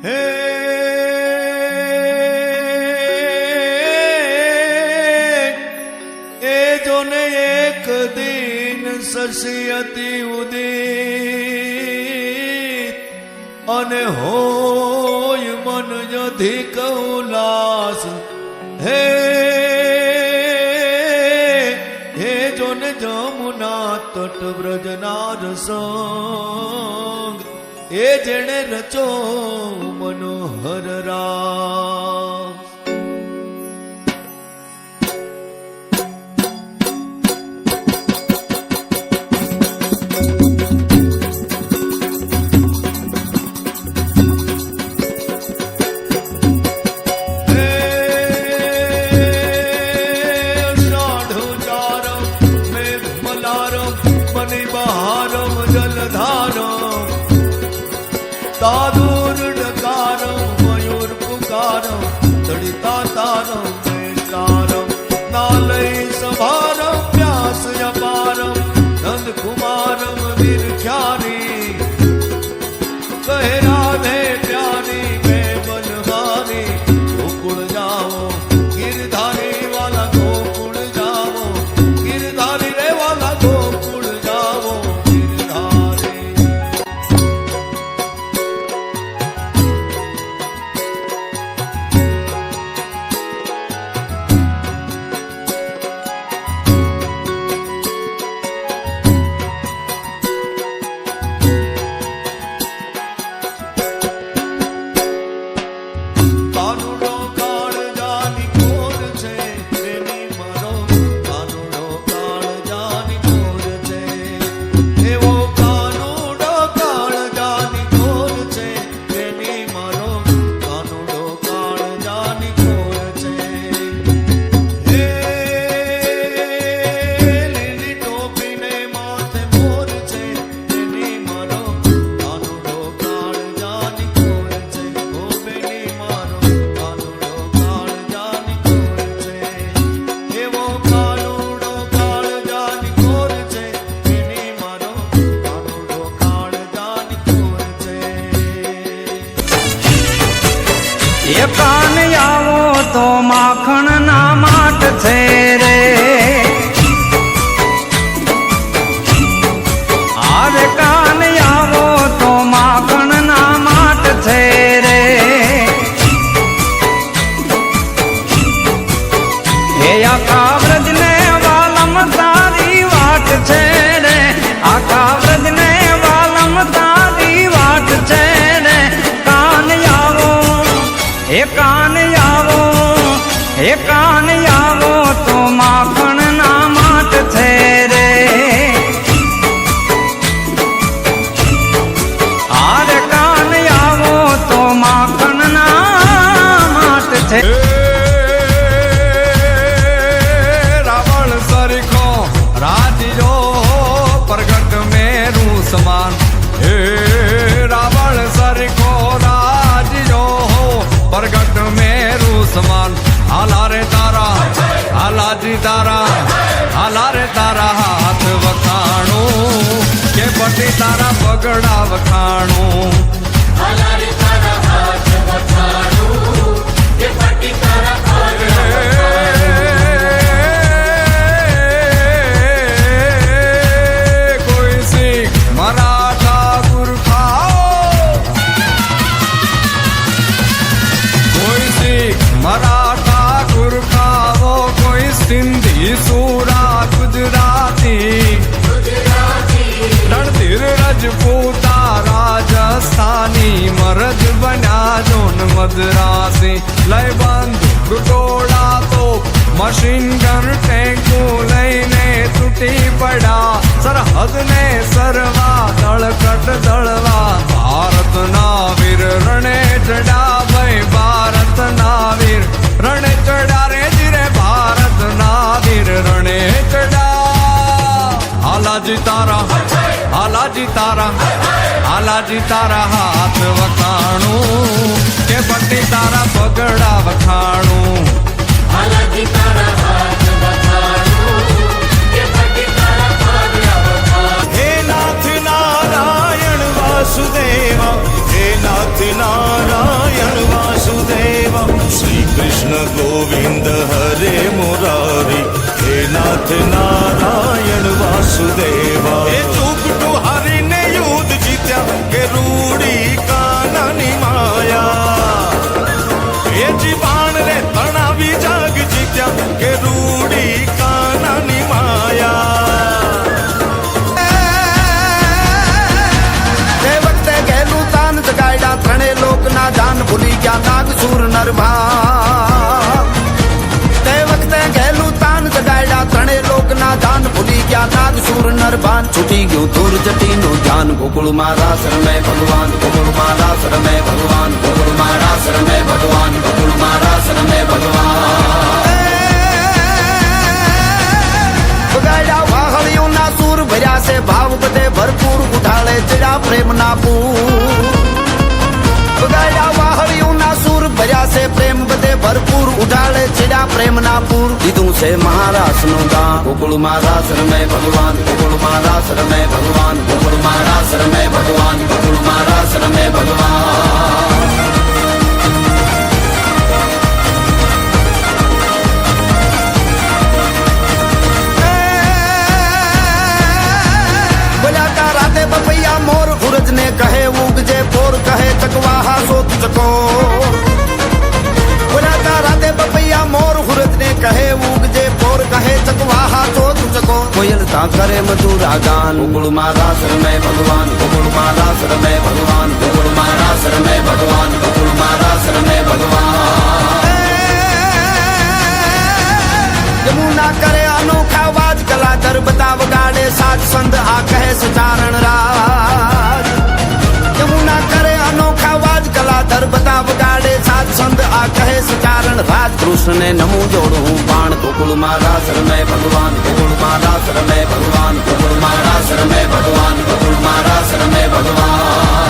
હે એ જોને એક દિન શશી અતિ ઉદિત અને હોય મન અધિક ઉલ્લાસ હે હે જોને જમુના તટ વ્રજના રસંગ એ જેણે રચો મનોહર રામ दादूर डकारम मयूर पुकारम तड़िता तारम वेष्टारम नालय सभारम व्यास अपारम नंद कुमारम विरख्यारी कहे राधे प्यारी मैं बनहारी गोकुल जाओ गिरधारी वाला गोकुल जाओ गिरधारी रे वाला गोकुल जाओ કાન આવો તો માખણ ના માટ છે રે આરે કાન આવો તો માખણ ના માટ છે રે હે આખા વ્રજ ને વાલમ તારી વાટ છે રે આખા વ્રજ ને વાલમ તારી વાટ છે રે કાન આવો હે કાન આવો તો માખણ ના માટ છે રે આરે કાન આવો તો માખણ ના માટ છે રાવણ સરખો રાજ્યો પ્રગટ મેરું સમાન હે રાવણ સરખો રાજ્યો प्रगट मेरू समान हाला रे तारा हाला रे तारा हाथ वखाणो के पटी तारा पगड़ा वखाणो हाला रे तारा हाथ वखाणो के पटी तारा पगड़ा कोई सिख मराठा मराठा गुरखाओ कोई सिंधी सूरा गुजराती रणधीर रजपूता राजस्थानी मरद बना जोन मद्रासी लय बंदूक गोला तो मशीन गन टैंकू लईने तूटी पड़ा सरहद ने सरवा दड़कट दड़वा भारत ना वीर रणे चढ़ा भाई भारत ना वीर रणे चढ़ा रे जिरे भारत ना वीर रणे चढ़ा हालाजी तारा हाथ वखाणू के पट्टी तारा पगड़ा वखाणू हालाजी तारा हाथ वखाणू के पट्टी तारा पगड़ा वखाणू हे नाथ नारायण वासुदेवा हे नाथ नारायण सूर नरभाग ते वक्ते गहलू तान जगाड़ा तणे लोक ना जान भूली गया नाग सूर नरभान छुटी गयो दूर जटी नो ध्यान गोकुल मारा शर में भगवान गोकुल मारा शर में भगवान गोकुल मारा शर में भगवान गोकुल मारा शर में भगवान बगाड़ा वाहलियों ना सूर भर्या से भाव बदे भरपूर उठाले चिड़ा प्रेम ना पूर बगाड़ा वाहलियों ना सूर भर्या से प्रेम बदे भरपूर उठाले चिड़ा प्रेम ना पूर दीदू से महाराज नो दा गोकुल महाराज में भगवान गोकुल महाराज में भगवान गोकुल महाराज में भगवान गोकुल महाराज में भगवान बपैया मोर सूरज ने कहे उगजे पोर कहे चकवाहा सोत चको बुलाता राधे बपैया मोर सूरज ने कहे उगजे पोर कहे चकवाहा सोत चको कोयल ता करे मधुरा गान गोकुल महाराज में भगवान गोकुल महाराज में भगवान गोकुल महाराज में भगवान गोकुल महाराज में भगवान यमुना करे अनोखा वाज कलाधर बताव गाड़े साज संद आ कहे सचारण राज यमुना करे अनोखा वाज कलाधर बताव गाड़े साज संद आ कहे सचारण राज कृष्ण ने नमो जोड़ू बाण गोकुल महाराज में भगवान गोकुल महाराज में भगवान गोकुल महाराज में भगवान गोकुल महाराज में भगवान